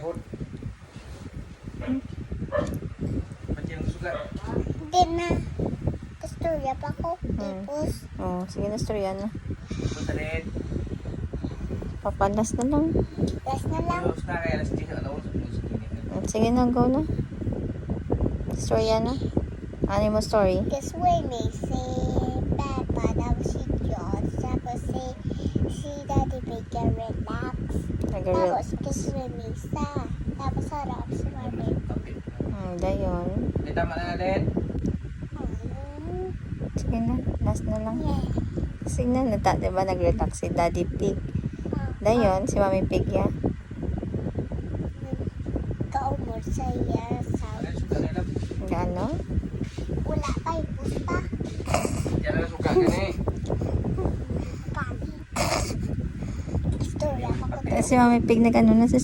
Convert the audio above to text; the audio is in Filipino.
kahon. Ba't yung sugat? Hindi na. Kasturya pa ko. Tapos, Oh, sige na, storya na. Punta rin. Papalas na lang. last na lang. Tapos na kaya alas 10 na alaon sa pulis. Sige na, go na. Storya na. Ano mo story? Kasi may si Peppa, tapos si George, tapos si Daddy Bigger relax. Nag-real. Tapos kasi may isa. Tapos harap si Mami. Dayon. May tama na natin. Sige na, last na lang. Yeah. Sige na, diba nag-relax si Daddy Pig. Dayon, si Mami Pig ya. Kaumor sa iya sa Ano yung sugat nila? Gaano? wala pa ipusta. Yan na sugat ka na eh. Kani. Istorya pa ko. Si Mami Pig nag-ano na sa